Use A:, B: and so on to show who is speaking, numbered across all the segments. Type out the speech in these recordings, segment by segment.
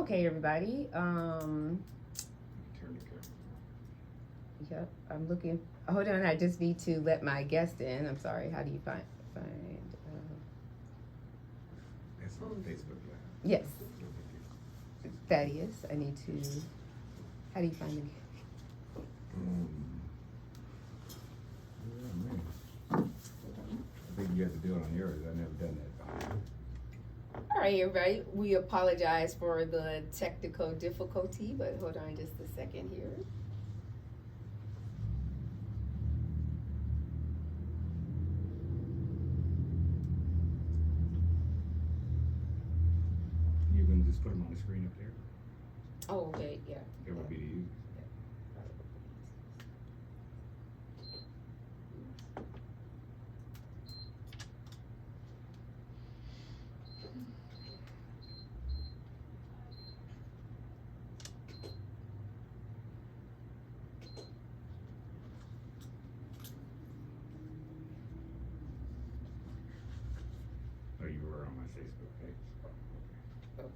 A: Okay, everybody.
B: Turn the camera.
A: Yep, I'm looking. Hold on, I just need to let my guest in. I'm sorry. How do you find?
B: That's on Facebook Live.
A: Yes, Thaddeus. I need to. How do you find me?
B: Yeah, man. I think you have to do it on yours. I've never done that.
A: All right, everybody. We apologize for the technical difficulty, but hold on just a second here.
B: You can just put them on the screen up there.
A: Oh, okay, yeah.
B: It would be to you. Oh, you were on my Facebook page.
A: Okay.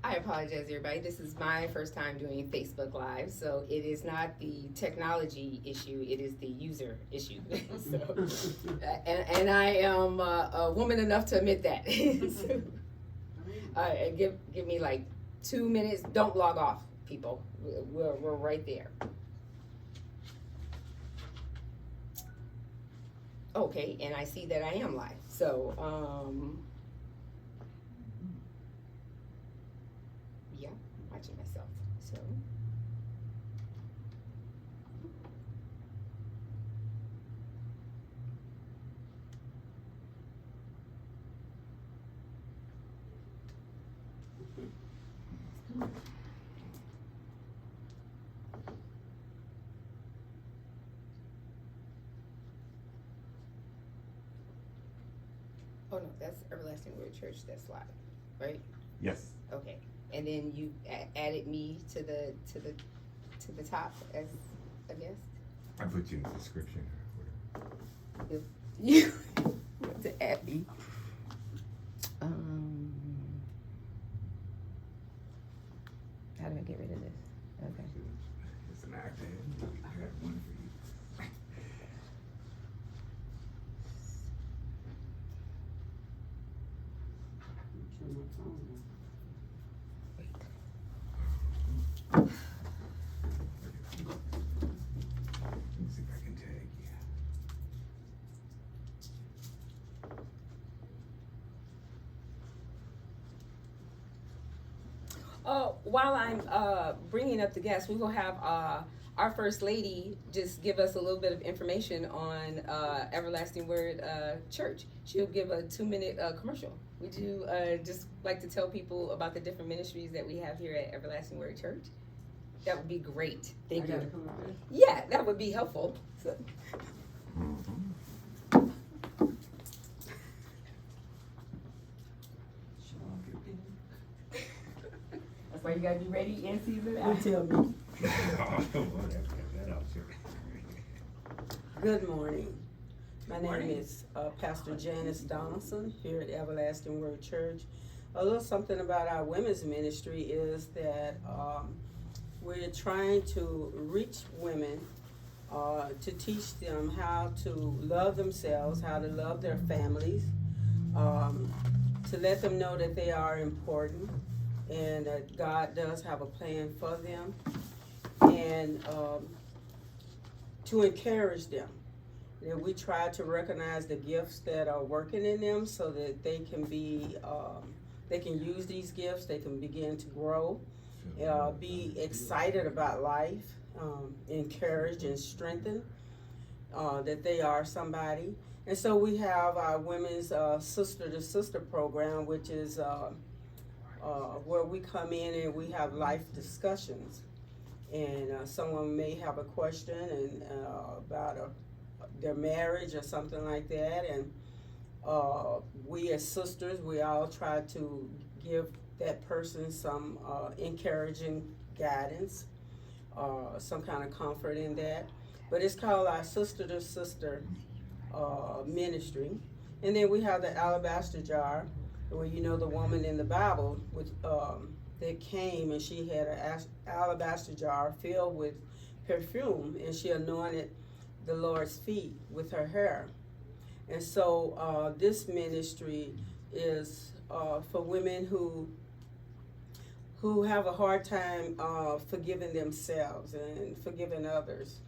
A: I apologize, everybody. This is my first time doing Facebook Live, so it is not the technology issue; it is the user issue. So, and I am a woman enough to admit that. So, give me like 2 minutes. Don't log off, people. We're right there. Okay, and I see that I am live. So, yeah, I'm watching myself. So. Oh no, that's Everlasting Word Church. That's live, right?
B: Yes.
A: Okay, and then you added me to the top as a guest.
B: I put you in the description or whatever.
A: If you want to add me, how do I get rid of this? Okay.
B: It's an iPad. I got one for you. Let me see if I can tag you.
A: While I'm bringing up the guests, we will have our First Lady just give us a little bit of information on Everlasting Word Church. She'll give a 2-minute commercial. Would you just like to tell people about the different ministries that we have here at Everlasting Word Church? That would be great. Thank you. Yeah, that would be helpful. So. That's why you gotta be ready in season.
C: You tell me.
B: That helps you.
C: Good morning. My name is Pastor Janice Donaldson here at Everlasting Word Church. A little something about our women's ministry is that we're trying to reach women to teach them how to love themselves, how to love their families, to let them know that they are important and that God does have a plan for them, and to encourage them. That we try to recognize the gifts that are working in them so that they can be, they can use these gifts, they can begin to grow, be excited about life, encouraged and strengthened, that they are somebody. And so we have our women's sister to sister program, which is where we come in and we have life discussions. And someone may have a question and about their marriage or something like that. And we as sisters, we all try to give that person some encouraging guidance, some kind of comfort in that. But it's called our Sister to Sister ministry. And then we have the alabaster jar, where you know the woman in the Bible with that came and she had an alabaster jar filled with perfume, and she anointed the Lord's feet with her hair. And so this ministry is for women who have a hard time forgiving themselves and forgiving others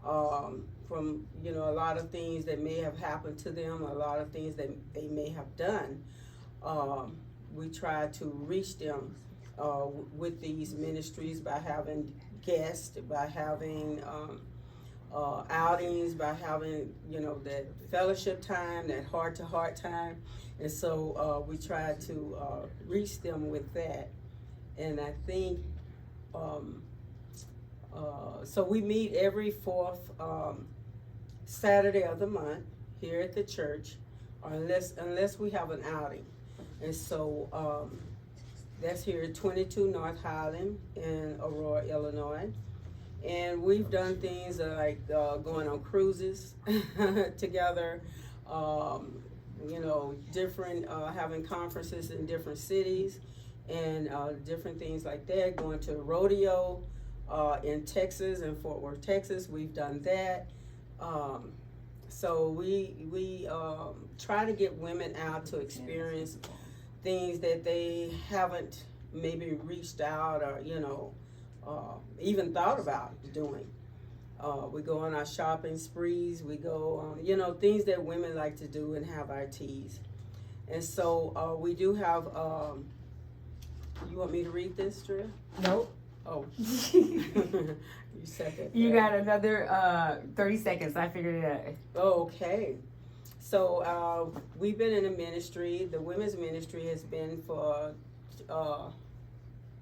C: from a lot of things that may have happened to them, a lot of things that they may have done. We try to reach them with these ministries by having guests, by having outings, by having that fellowship time, that heart-to-heart time. And so we try to reach them with that. And I think so we meet every fourth Saturday of the month here at the church, unless we have an outing. And so that's here at 22 North Highland in Aurora, Illinois. And we've done things like going on cruises together, different, having conferences in different cities and different things like that, going to a rodeo in Texas, in Fort Worth, Texas. We've done that. So we try to get women out to experience things that they haven't maybe reached out or, even thought about doing. We go on our shopping sprees. We go on, things that women like to do and have our teas. And so we do have, you want me to read this, Drea?
D: Nope.
C: Oh. You said that.
D: You got another 30 seconds. I figured it out.
C: Okay. So we've been in a ministry. The women's ministry has been for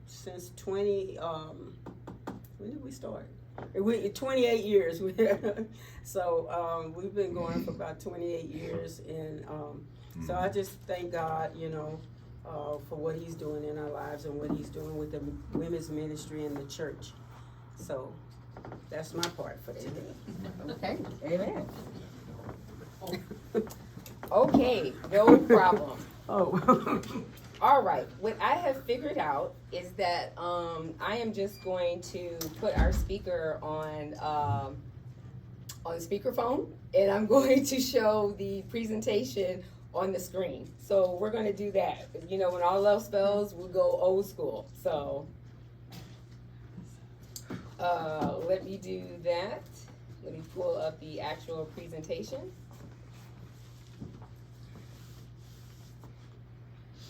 C: since 20. When did we start? 28 years. So we've been going for about 28 years, and so I just thank God, for what He's doing in our lives and what He's doing with the women's ministry in the church. So that's my part for today.
A: Okay, amen. Okay, no problem.
D: Oh.
A: All right, what I have figured out is that I am just going to put our speaker on speakerphone, and I'm going to show the presentation on the screen. So we're going to do that. When all else fails, we'll go old school. So let me do that. Let me pull up the actual presentation.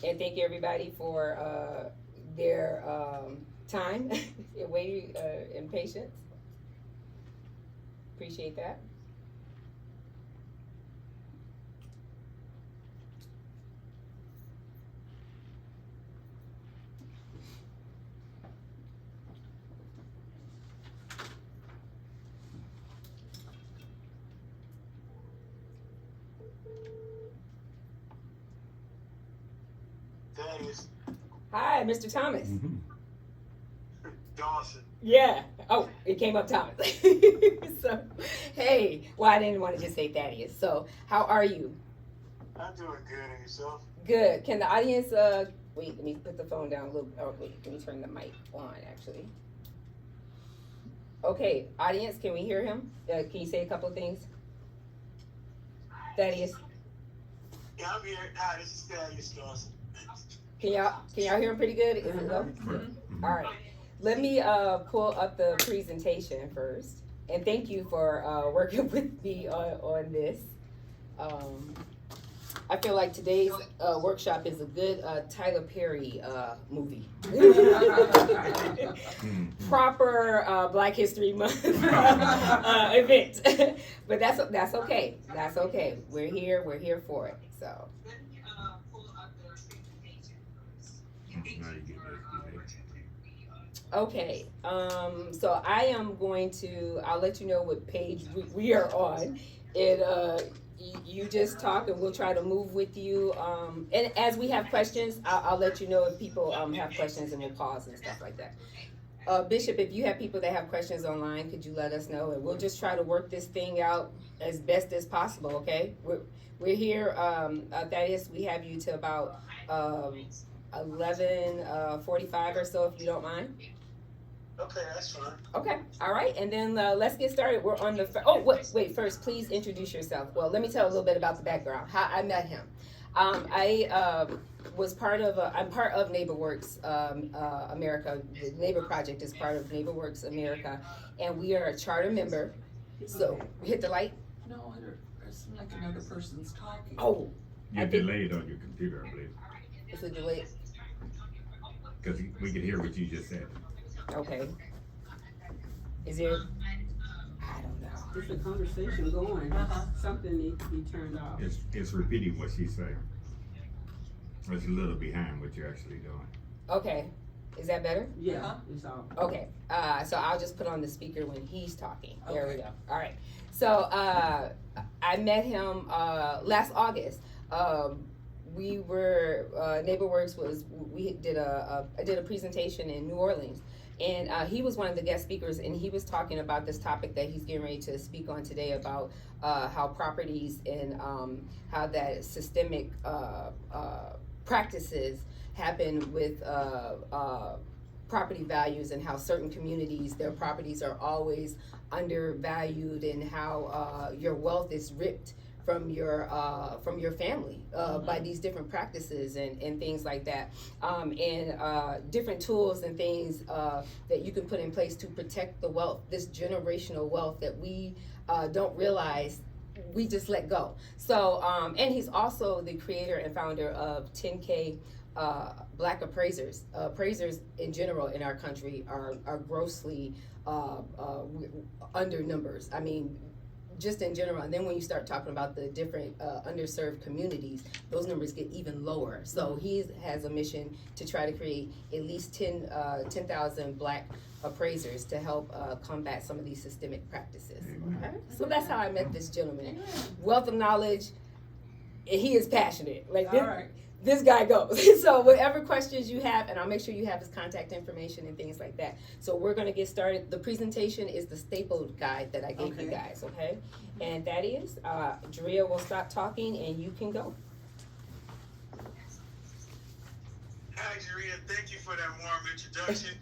A: And thank you everybody for their time and waiting and patience. Appreciate that.
E: Thaddeus.
A: Hi, Mr. Thomas.
B: Mm-hmm.
E: Dawson.
A: Yeah. Oh, it came up Thomas. So, hey. Well, I didn't want to just say Thaddeus. So, how are you?
E: I'm doing good, and yourself?
A: Good. Can the audience, wait, let me put the phone down a little, oh, wait, let me turn the mic on, actually. Okay, audience, can we hear him? Can you say a couple of things? Thaddeus,
E: Yeah, I'm here. Hi, this is Thaddeus Dawson.
A: can y'all hear him pretty good? Is it low? All right. Let me pull up the presentation first. And thank you for working with me on this. I feel like today's workshop is a good Tyler Perry movie. Proper Black History Month event. But that's okay. That's okay. We're here for it. So. Okay, so I am going to, I'll let you know what page we are on. You just talk and we'll try to move with you. And as we have questions, I'll let you know if people have questions and we'll pause and stuff like that. Bishop, if you have people that have questions online, could you let us know? And we'll just try to work this thing out as best as possible, okay? We're here, Thaddeus, we have you to about 11:45 or so, if you don't mind.
E: Okay, that's fine.
A: Okay, all right, and then let's get started. We're on the wait. First, please introduce yourself. Well, let me tell a little bit about the background. How I met him. Was part of. I'm part of NeighborWorks America. The Neighbor Project is part of NeighborWorks America, and we are a charter member. So hit the light.
F: No, it's like another person's talking.
A: Oh,
B: You're delayed on your computer, I believe,
A: it's a delay.
B: because we could hear what you just said.
A: Okay. Is there? I don't know.
C: It's a conversation going.
F: Uh-huh.
C: Something needs to be turned off.
B: It's repeating what she's saying. It's a little behind what you're actually doing.
A: Okay, is that better?
C: Yeah,
F: Uh-huh.
C: it's all.
A: Okay, so I'll just put on the speaker when he's talking. There we
F: Okay.
A: go. All right. So I met him last August. We were NeighborWorks I did a presentation in New Orleans, and he was one of the guest speakers, and he was talking about this topic that he's getting ready to speak on today about how properties and how that systemic practices happen with property values, and how certain communities, their properties are always undervalued, and how your wealth is ripped from your family by these different practices and things like that, and different tools and things that you can put in place to protect the wealth, this generational wealth that we don't realize we just let go. So, and he's also the creator and founder of 10K Black appraisers. Appraisers in general in our country are grossly under numbers. I mean, just in general, and then when you start talking about the different underserved communities, those numbers get even lower. So he has a mission to try to create at least 10,000 Black appraisers to help combat some of these systemic practices. Okay? So that's how I met this gentleman. Wealth of knowledge, and he is passionate. Like
F: All right.
A: this guy goes. So whatever questions you have, and I'll make sure you have his contact information and things like that. So we're gonna get started. The presentation is the stapled guide that I gave you
F: Okay.
A: guys, okay? And that is, Drea will stop talking and you can go.
E: Hi, Jaria. Thank you for that warm introduction.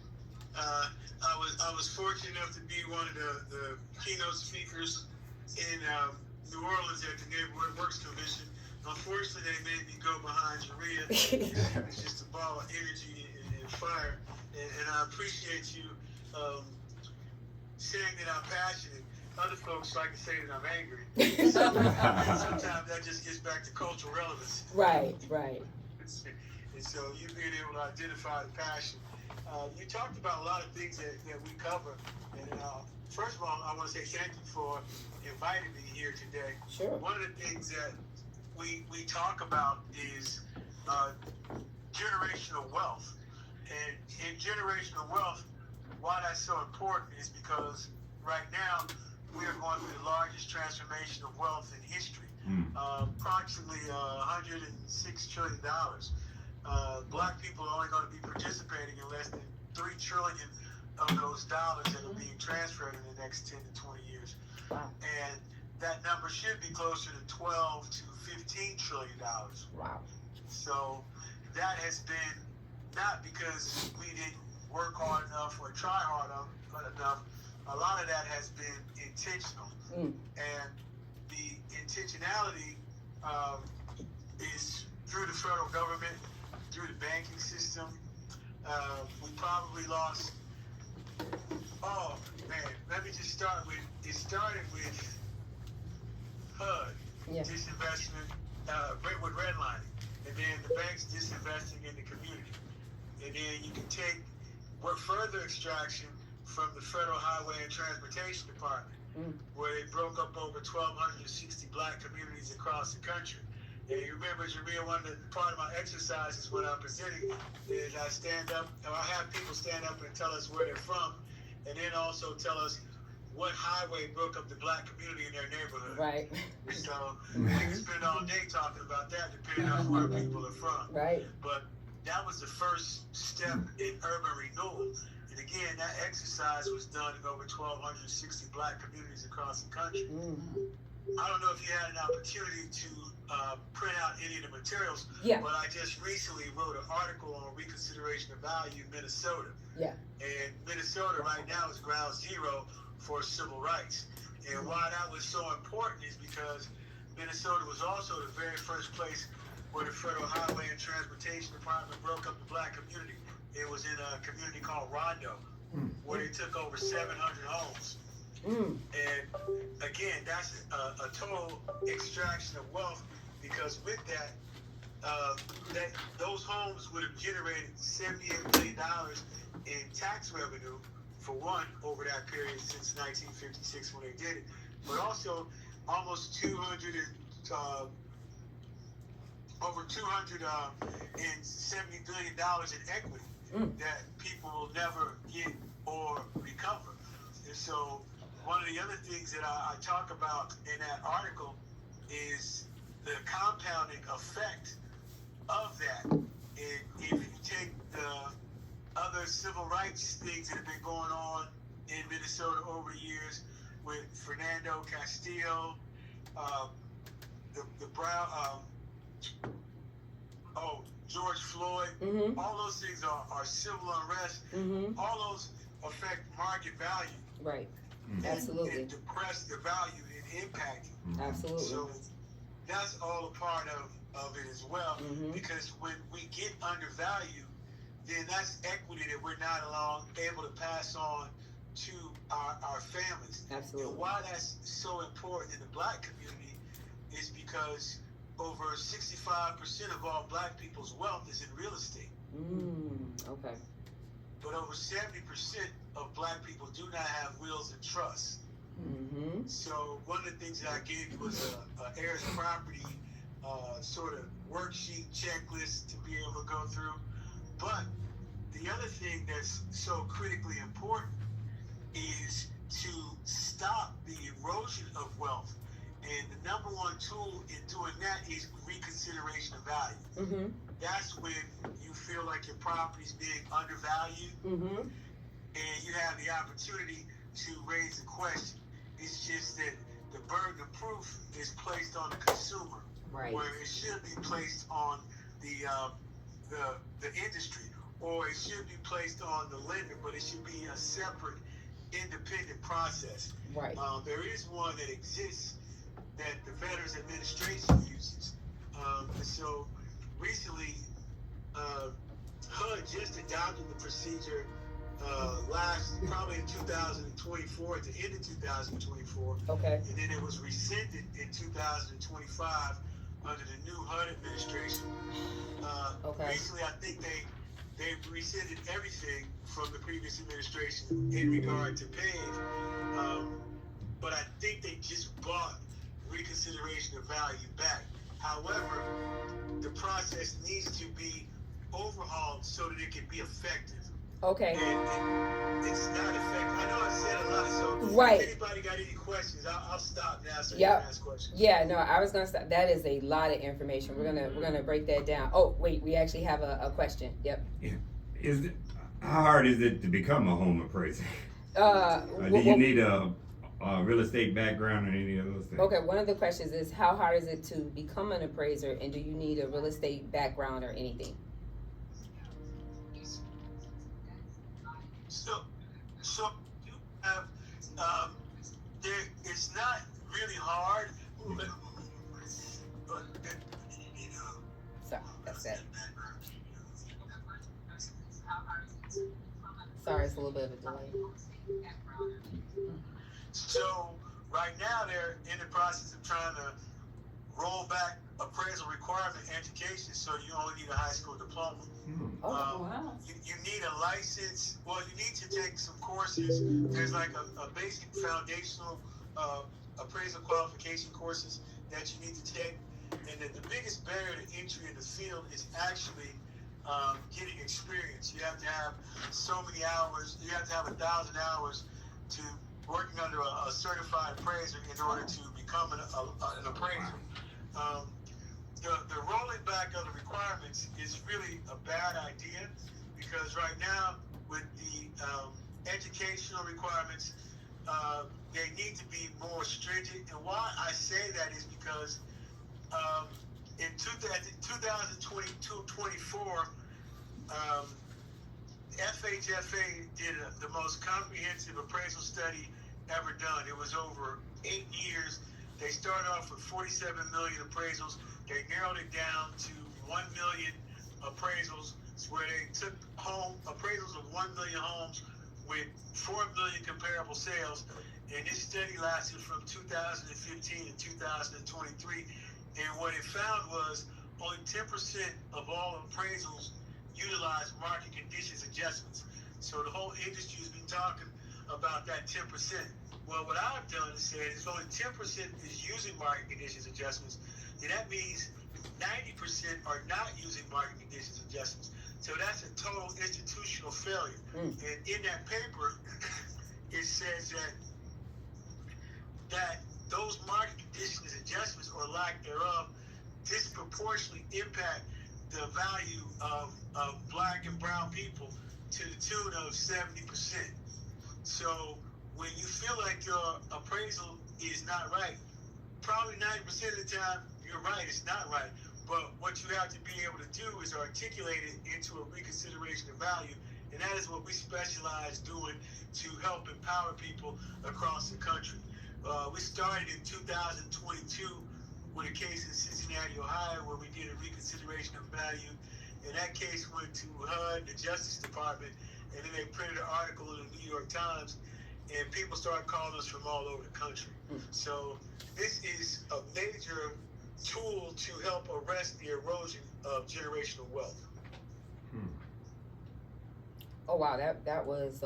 E: I was fortunate enough to be one of the keynote speakers in New Orleans at the Neighborhood Works Commission. Unfortunately, they made me go behind Jaria. It's just a ball of energy and fire, and I appreciate you saying that I'm passionate. Other folks like to say that I'm angry. Sometimes that just gets back to cultural relevance.
A: Right.
E: And so you being able to identify the passion. You talked about a lot of things that we cover. And first of all, I want to say thank you for inviting me here today.
A: Sure.
E: One of the things that we talk about is generational wealth. And in generational wealth, why that's so important is because right now we are going through the largest transformation of wealth in history. Approximately $106 trillion. Black people are only going to be participating in less than $3 trillion of those dollars that are being transferred in the next 10 to 20 years.
A: Wow.
E: And that number should be closer to $12 to $15 trillion.
A: Wow.
E: So that has been not because we didn't work hard enough or try hard enough. A lot of that has been intentional. And the intentionality is through the federal government, through the banking system. We probably lost, oh man, let me just start with, it started with HUD,
A: Yeah.
E: disinvestment, with redlining, and then the banks disinvesting in the community. And then you can take what further extraction from the Federal Highway and Transportation Department, where they broke up over 1,260 Black communities across the country. And you remember, Jameer, one of the part of my exercises when I'm presenting is I stand up, or I have people stand up and tell us where they're from, and then also tell us what highway broke up the black community in their neighborhood.
A: Right.
E: So we can spend all day talking about that, depending on where people are from.
A: Right.
E: But that was the first step in urban renewal. And again, that exercise was done in over 1,260 black communities across the country. I don't know if you had an opportunity to print out any of the materials,
A: Yeah.
E: but I just recently wrote an article on reconsideration of value in Minnesota.
A: Yeah.
E: And Minnesota right now is ground zero for civil rights. And why that was so important is because Minnesota was also the very first place where the Federal Highway and Transportation Department broke up the black community. It was in a community called Rondo, where they took over 700 homes. And again, that's a total extraction of wealth, because with that, those homes would have generated $78 million in tax revenue, for one, over that period since 1956 when they did it, but also almost over $270 billion in equity that people will never get or recover. And so one of the other things that I talk about in that article is the compounding effect of that. And if you take the other civil rights things that have been going on in Minnesota over the years with Fernando Castillo, the Brown, George Floyd, all those things are civil unrest. All those affect market value.
A: Right.
E: And
A: Absolutely.
E: depress the value and impact it.
A: Absolutely.
E: So that's all a part of it as well, because when we get undervalued, then that's equity that we're not able to pass on to our families.
A: Absolutely.
E: And why that's so important in the black community is because over 65% of all black people's wealth is in real estate.
A: Okay.
E: But over 70% of black people do not have wills and trusts. So one of the things that I gave you was a heirs property sort of worksheet checklist to be able to go through. But the other thing that's so critically important is to stop the erosion of wealth. And the number one tool in doing that is reconsideration of value. That's when you feel like your property's being undervalued, and you have the opportunity to raise the question. It's just that the burden of proof is placed on the consumer,
A: Right.
E: where it should be placed on the industry, or it should be placed on the lender, but it should be a separate, independent process.
A: Right.
E: There is one that exists that the Veterans Administration uses. And so recently, HUD just adopted the procedure probably in 2024, at the end of 2024.
A: Okay.
E: And then it was rescinded in 2025 under the new HUD administration.
A: Okay.
E: Recently, I think they rescinded everything from the previous administration in regard to PAVE. But I think they just bought reconsideration of value back. However, the process needs to be overhauled so that it can be effective.
A: Okay.
E: And it's not effective. I know I said a lot, so
A: Right.
E: if anybody got any questions, I'll stop now so you
A: Yep.
E: can ask questions.
A: Yeah, no, I was gonna stop. That is a lot of information. We're gonna break that down. Oh, wait, we actually have a question. Yep.
B: How hard is it to become a home appraiser? Do you need a real estate background or any of those things?
A: Okay, one of the questions is how hard is it to become an appraiser, and do you need a real estate background or anything?
E: So you have it's not really hard, but
A: Sorry, that's it. Sorry, it's a little bit of a delay.
E: So right now they're in the process of trying to roll back appraisal requirement education, so you only need a high school diploma.
A: Oh,
F: wow.
E: You need a license. Well, you need to take some courses. There's like a basic foundational appraisal qualification courses that you need to take. And then the biggest barrier to entry in the field is actually getting experience. You have to have so many hours. You have to have 1,000 hours to working under a certified appraiser in order to become an appraiser. The rolling back of the requirements is really a bad idea, because right now with the educational requirements, they need to be more stringent. And why I say that is because in 2022-24, FHFA did the most comprehensive appraisal study ever done. It was over 8 years. They started off with 47 million appraisals. They narrowed it down to 1 million appraisals, where they took home appraisals of 1 million homes with 4 million comparable sales. And this study lasted from 2015 to 2023. And what it found was only 10% of all appraisals utilize market conditions adjustments. So the whole industry has been talking about that 10%. Well, what I've done is said if only 10% is using market conditions adjustments, then that means 90% are not using market conditions adjustments. So that's a total institutional failure. And in that paper, it says that those market conditions adjustments or lack thereof disproportionately impact the value of black and brown people to the tune of 70%. So when you feel like your appraisal is not right, probably 90% of the time you're right, it's not right. But what you have to be able to do is articulate it into a reconsideration of value, and that is what we specialize doing to help empower people across the country. We started in 2022 with a case in Cincinnati, Ohio, where we did a reconsideration of value, and that case went to HUD, the Justice Department, and then they printed an article in the New York Times, and people started calling us from all over the country. So this is a major tool to help arrest the erosion of generational wealth.
A: Oh wow, that was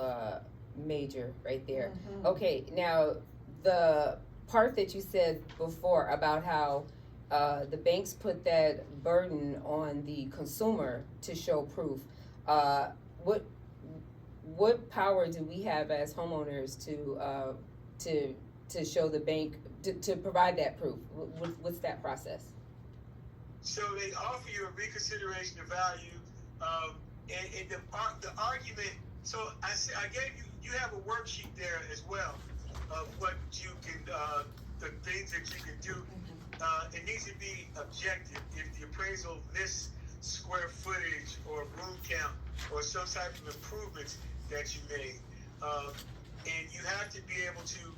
A: major right there. Okay, now the part that you said before about how the banks put that burden on the consumer to show proof. What power do we have as homeowners to show the bank to provide that proof? What's that process?
E: So they offer you a reconsideration of value, and the argument. So I gave you have a worksheet there as well of what you can, the things that you can do. It needs to be objective. If the appraisal missed square footage or room count or some type of improvements that you made, and you have to be able to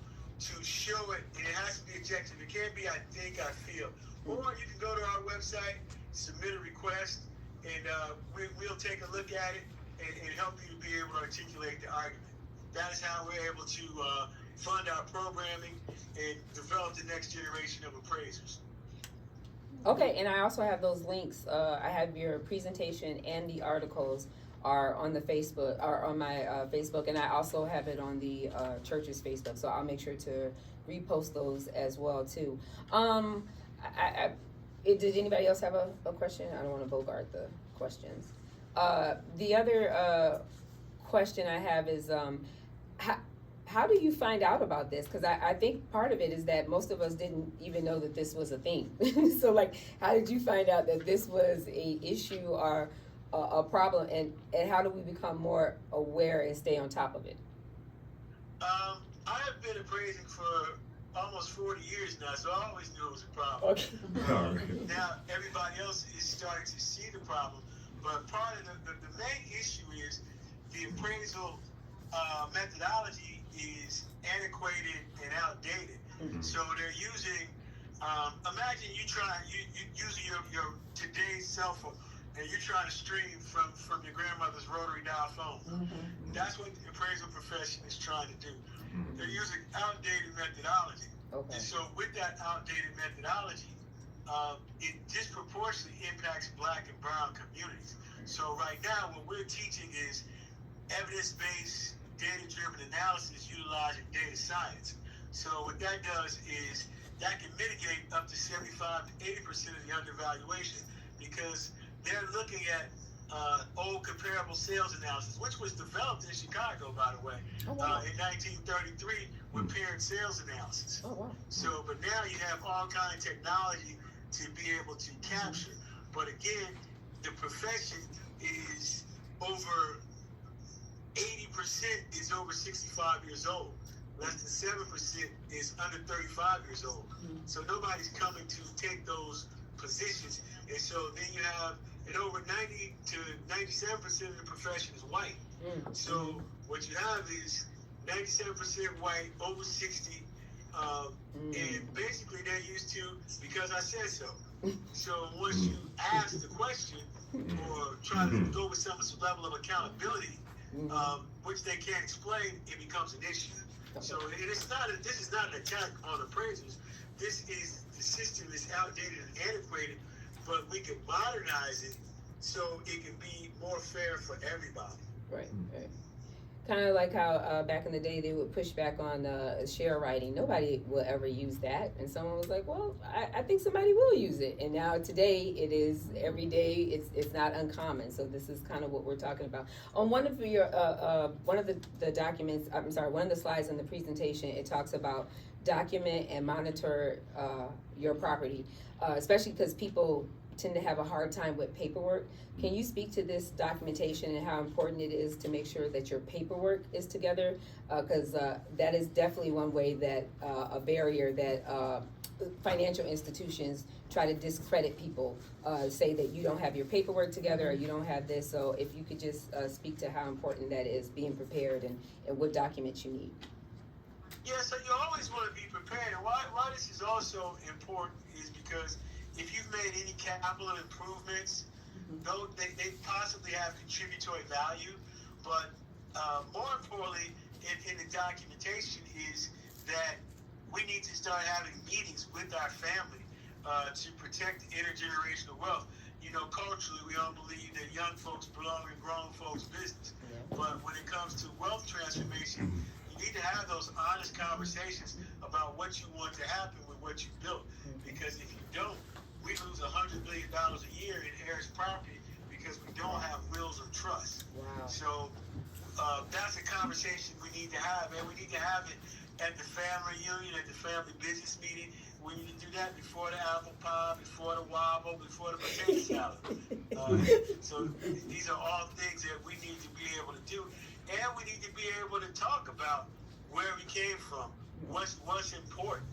E: show it, and it has to be objective. It can't be I think, I feel. Or you can go to our website, submit a request, and we'll take a look at it and help you to be able to articulate the argument. That is how we're able to fund our programming and develop the next generation of appraisers.
A: Okay, and I also have those links. I have your presentation and the articles are on the Facebook, are on my Facebook, and I also have it on the church's Facebook. So I'll make sure to repost those as well too. Did anybody else have a question? I don't want to bogart the questions. The other question I have is how do you find out about this? Because I think part of it is that most of us didn't even know that this was a thing. So like, how did you find out that this was a issue or a problem, and how do we become more aware and stay on top of it?
E: I have been appraising for almost 40 years now, so I always knew it was a problem.
A: Okay.
E: Now everybody else is starting to see the problem, but part of the main issue is the appraisal methodology is antiquated and outdated. So they're using, imagine you using your today's cell phone, and you're trying to stream from your grandmother's rotary dial phone. That's what the appraisal profession is trying to do. They're using outdated methodology.
A: Okay.
E: And so with that outdated methodology, it disproportionately impacts black and brown communities. So right now, what we're teaching is evidence-based, data-driven analysis utilizing data science. So what that does is that can mitigate up to 75 to 80% of the undervaluation, because they're looking at old comparable sales analysis, which was developed in Chicago, by the way,
A: Oh, wow.
E: in 1933 with paired sales analysis.
A: Oh, wow.
E: So, but now you have all kind of technology to be able to capture. But again, the profession is over 80% is over 65 years old. Less than 7% is under 35 years old. So nobody's coming to take those positions. And so then you have, and over 90 to 97% of the profession is white. So what you have is 97% white, over 60, and basically they're used to, because I said so. So once you ask the question or try to go with some level of accountability, which they can't explain, it becomes an issue. So this is not an attack on appraisers. This is, the system is outdated and antiquated, but we can modernize it so it can be more fair for everybody.
A: Right. Kind of like how back in the day they would push back on share writing. Nobody will ever use that. And someone was like, well, I think somebody will use it. And now today it is every day. It's not uncommon. So this is kind of what we're talking about. On one of your one of the documents, I'm sorry, one of the slides in the presentation, it talks about document and monitor your property, especially because people tend to have a hard time with paperwork. Can you speak to this documentation and how important it is to make sure that your paperwork is together? Because that is definitely one way that a barrier that financial institutions try to discredit people, say that you don't have your paperwork together or you don't have this. So if you could just speak to how important that is, being prepared and what documents you need.
E: Yeah, so you always want to be prepared. And why this is also important is because if you've made any capital improvements, though they possibly have contributory value, but more importantly in the documentation is that we need to start having meetings with our family to protect intergenerational wealth. You know, culturally, we don't believe that young folks belong in grown folks' business. But when it comes to wealth transformation, you need to have those honest conversations about what you want to happen with what you built. Because if you don't, we lose $100 billion a year in heirs property because we don't have wills of trust.
A: Wow.
E: So that's a conversation we need to have, and we need to have it at the family reunion, at the family business meeting. We need to do that before the apple pie, before the wobble, before the potato salad. So these are all things that we need to be able to do, and we need to be able to talk about where we came from, what's important.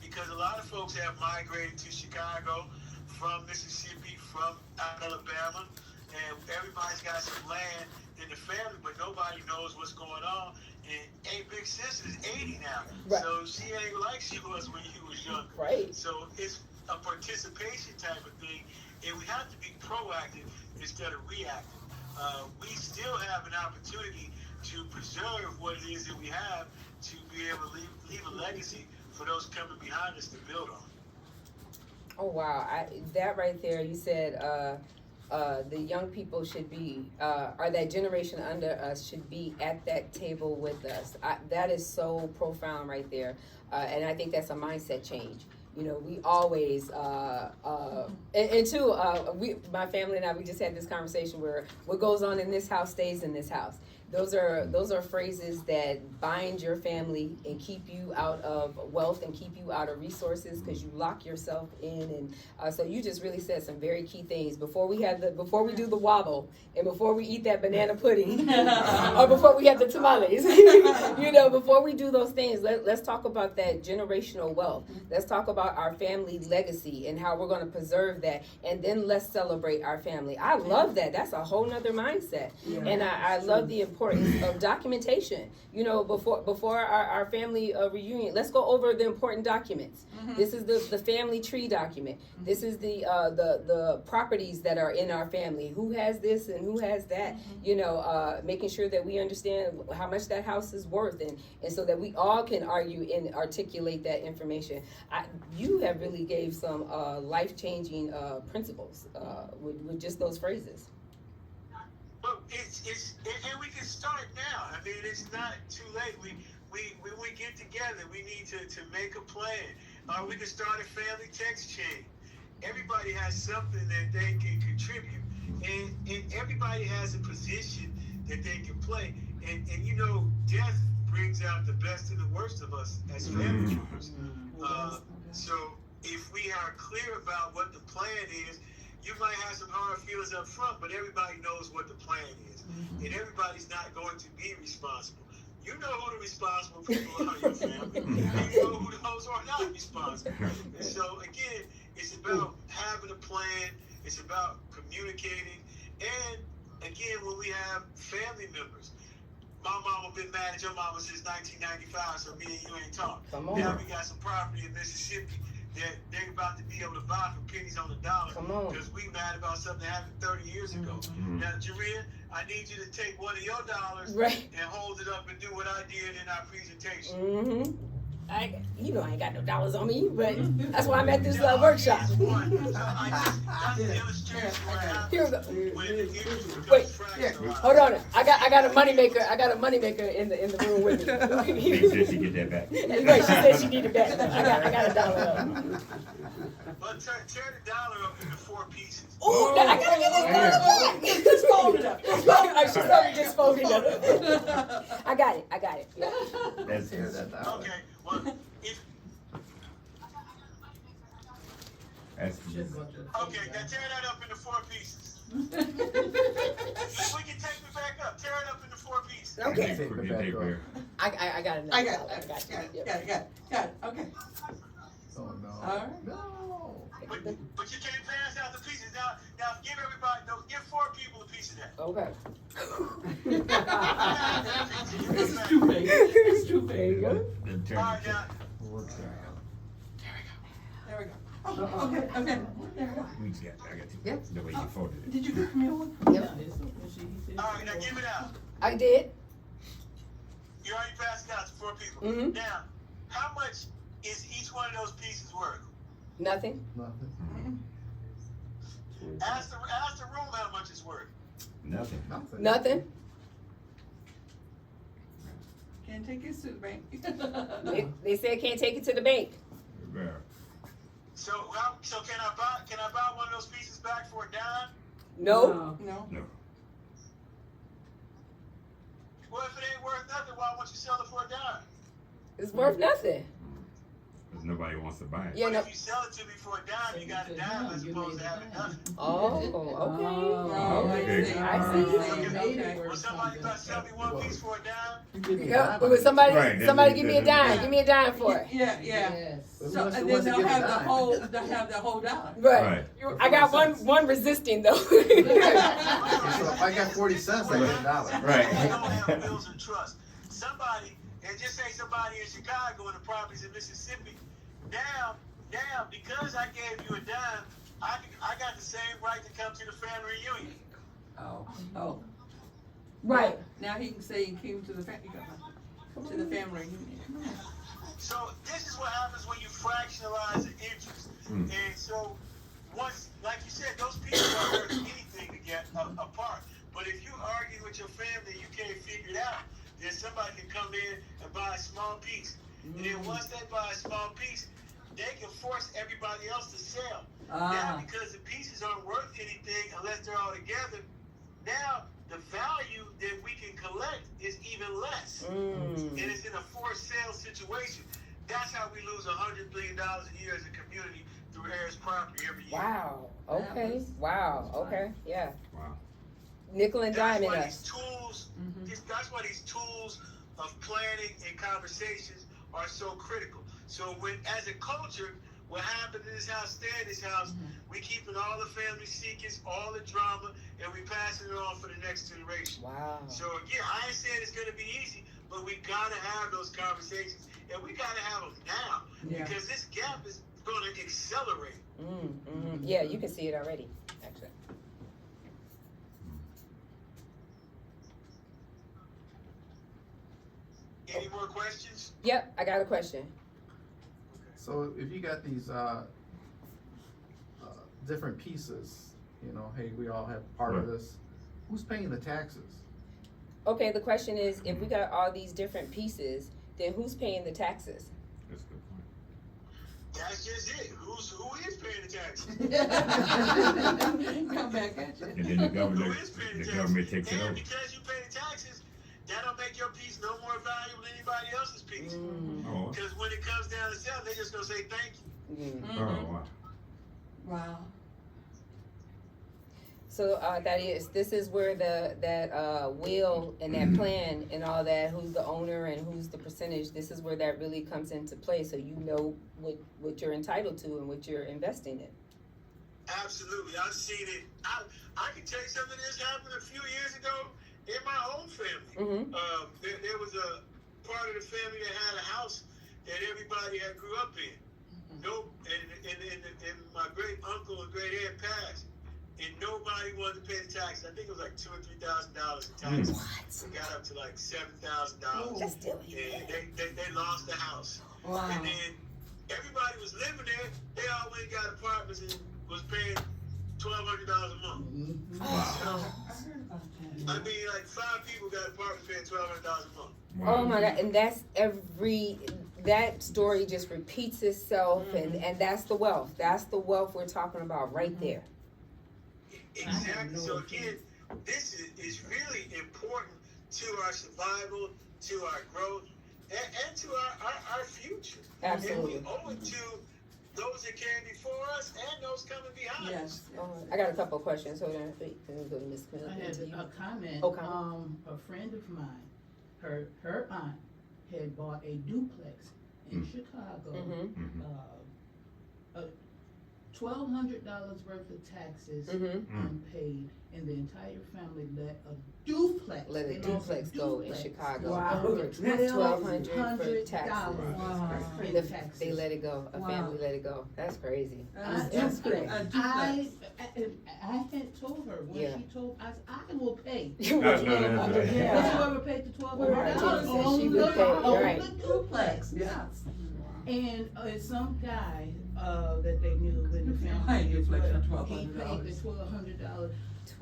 E: Because a lot of folks have migrated to Chicago from Mississippi, from Alabama, and everybody's got some land in the family, but nobody knows what's going on. And Big Sis is 80 now,
A: right.
E: So she ain't like she was when she was younger.
A: Right.
E: So it's a participation type of thing, and we have to be proactive instead of reactive. We still have an opportunity to preserve what it is that we have to be able to leave a legacy for those coming behind us to build on.
A: Oh wow, that right there, you said the young people should be, or that generation under us should be at that table with us. That is so profound right there, and I think that's a mindset change. You know, we always, and two, my family and I, we just had this conversation where what goes on in this house stays in this house. Those are phrases that bind your family and keep you out of wealth and keep you out of resources because you lock yourself in. And so you just really said some very key things before we do the wobble and before we eat that banana pudding or before we have the tamales. You know, before we do those things, let's talk about that generational wealth. Let's talk about our family legacy and how we're going to preserve that, and then let's celebrate our family. I love that. That's a whole nother mindset, and I love the importance of documentation. You know, before our family reunion, let's go over the important documents. This is the family tree document. This is the properties that are in our family. Who has this and who has that? You know, making sure that we understand how much that house is worth, and so that we all can argue and articulate that information. You have really gave some life-changing principles with just those phrases.
E: Well, and we can start now. I mean, it's not too late. When we get together, we need to make a plan. We can start a family text chain. Everybody has something that they can contribute. and everybody has a position that they can play, and you know, death brings out the best and the worst of us as family members. So if we are clear about what the plan is, you might have some hard feelings up front, but everybody knows what the plan is, and everybody's not going to be responsible. You know who the responsible people are in your family, and you know who those who are not responsible. And so again, it's about having a plan. It's about communicating, and again, when we have family members. My mama been mad at your mama since 1995, so me and you ain't talked. Now we got some property in Mississippi that they about to be able to buy for pennies on the dollar because we mad about something that happened 30 years ago. Now, Jaria, I need you to take one of your dollars and hold it up and do what I did in our presentation.
A: You know I ain't got no dollars on me, but that's why I'm at this workshop.
E: That's an illustration right now.
A: Here we go.
E: When the interest becomes
A: Wait,
E: fractionalized.
A: hold on. I got a moneymaker. I got a moneymaker in the room with me.
B: Make sure she get that back.
A: Right, she said she needed back. I got a dollar.
E: But tear the dollar up into 4 pieces.
A: Ooh, I gotta get this dollar.
F: Just fold it up.
A: She told me just fold it up. I got it. Yeah.
B: That's it.
E: Okay, well,
B: That's
E: okay, now tear that up into 4 pieces. If we can take it back up, tear it up into 4 pieces.
A: Okay.
B: Forget paper.
A: I got it.
F: I got it. Okay.
G: Oh no.
F: All right.
G: No.
E: But you can't pass out the pieces. Now give everybody, give 4 people a piece of that.
A: Okay.
F: It's too big. It's too big.
B: Then turn
E: All right, now,
F: There we go. Okay. There we go.
B: we just got, I got to,
D: Yep.
B: the way you folded it.
F: Did you get me one?
A: Yep.
E: all right, now give it out.
A: I did.
E: You already passed it out to 4 people.
A: Mhm.
E: Now, how much is each one of those pieces worth?
A: Nothing.
G: Nothing.
E: Ask the room how much it's worth.
B: Nothing.
A: Nothing.
F: Can't take his suit, bank.
A: They said can't take it to the bank.
B: Yeah.
E: So can I buy one of those pieces back for a dime?
A: No.
F: No.
B: No.
E: Well, if it ain't worth nothing, why won't you sell it for a dime?
A: It's worth nothing.
B: Because nobody wants to buy it.
A: Yeah,
E: But
A: no.
E: if you sell it to me for a dime, you got a dime as opposed to having nothing.
A: Oh,
F: Oh,
A: okay. I see.
E: Will somebody sell me one piece for a dime?
A: Yeah, but somebody
B: Right,
A: give me a dime.
B: that's-
A: Give me a dime for it.
F: Yeah.
G: Yes.
F: So, and then they'll have the whole dollar.
A: Right. I got one resisting though.
G: So if I got 40 cents, I get $1.
B: Right.
E: I don't have wills and trust. Somebody, and just say somebody in Chicago and the properties in Mississippi, now, because I gave you a dime, I got the same right to come to the family reunion.
F: Oh.
A: Right.
F: Now he can say he came to the family reunion.
E: So this is what happens when you fractionalize the interest. And so once, like you said, those people aren't worth anything to get apart. But if you argue with your family, you can't figure it out, then somebody can come in and buy a small piece. And then once they buy a small piece, they can force everybody else to sell. Now, because the pieces aren't worth anything unless they're all together, now the value that we can collect is even less. And it's in a forced sale situation. That's how we lose $100 billion a year as a community through Harris property every year.
A: Wow. Okay. Wow. Okay. Yeah.
B: Wow.
A: Nickel and
E: That's
A: dime in
E: why
A: us.
E: these tools, that's why these tools of planning and conversations are so critical. So when, as a culture, what happened in this house, stay in this house, we keeping all the family secrets, all the drama, and we passing it on for the next generation.
A: Wow.
E: So again, I ain't saying it's gonna be easy, but we gotta have those conversations, and we gotta have them now, because this gap is gonna accelerate.
A: Yeah, you can see it already, actually.
E: Any more questions?
A: Yep, I got a question.
G: So if you got these different pieces, you know, hey, we all have part of
B: Right.
G: this. Who's paying the taxes?
A: Okay, the question is, if we got all these different pieces, then who's paying the taxes?
B: That's a good point.
E: That's just it. Who is paying the taxes?
F: Come back at you.
B: And then the government takes it
E: And
B: over.
E: because you pay the taxes, that'll make your piece no more valuable than anybody else's piece.
B: Oh,
E: Because when it comes down to selling, they're just gonna say thank you.
B: oh, wow.
F: Wow.
A: So this is where that will and that plan and all that, who's the owner and who's the percentage, this is where that really comes into play, so you know what you're entitled to and what you're investing in.
E: Absolutely, I've seen it. I can tell you something that's happened a few years ago in my own family.
A: Mm-hmm.
E: There was a part of the family that had a house that everybody had grew up in. No, and my great uncle and great aunt passed, and nobody wanted to pay the taxes. I think it was like $2,000 or $3,000 in taxes.
A: What?
E: It got up to like $7,000,
A: That's still
E: and they lost the house.
F: Wow.
E: And then everybody was living there. They all went and got apartments and was paying $1,200 a month.
B: Wow.
F: I heard about that.
E: I mean, like 5 people got apartments paying $1,200 a month.
B: Wow.
A: Oh my God, and that's that story just repeats itself, and that's the wealth we're talking about right there.
E: Exactly. So again, this is really important to our survival, to our growth, and to our future.
A: Absolutely.
E: And we owe it to those that came before us and those coming behind us.
F: Yes.
A: I got a couple of questions. Hold on, wait, let me go to Ms. Smith.
H: I had a comment.
A: Okay.
H: A friend of mine, her aunt had bought a duplex in Chicago.
A: Mm-hmm.
H: $1,200 worth of taxes
A: Mm-hmm.
H: unpaid, and the entire family let a duplex.
A: Let a
H: they lost
A: duplex go in Chicago.
C: Wow.
A: For $1,200 for taxes.
H: Wow.
A: They let it go. A
F: Wow.
A: family let it go. That's crazy.
C: That's great.
H: I had told her when
A: Yeah.
H: she told us I will pay.
B: No, that's right.
C: Yeah.
H: Whoever paid the $1,200
A: Right.
H: on
A: She
H: the,
A: would pay,
H: on
A: right.
H: the duplex.
F: Yeah.
H: And some guy that they knew in the family,
F: Duplex for
H: he paid
F: $1,200.
H: the $1,200.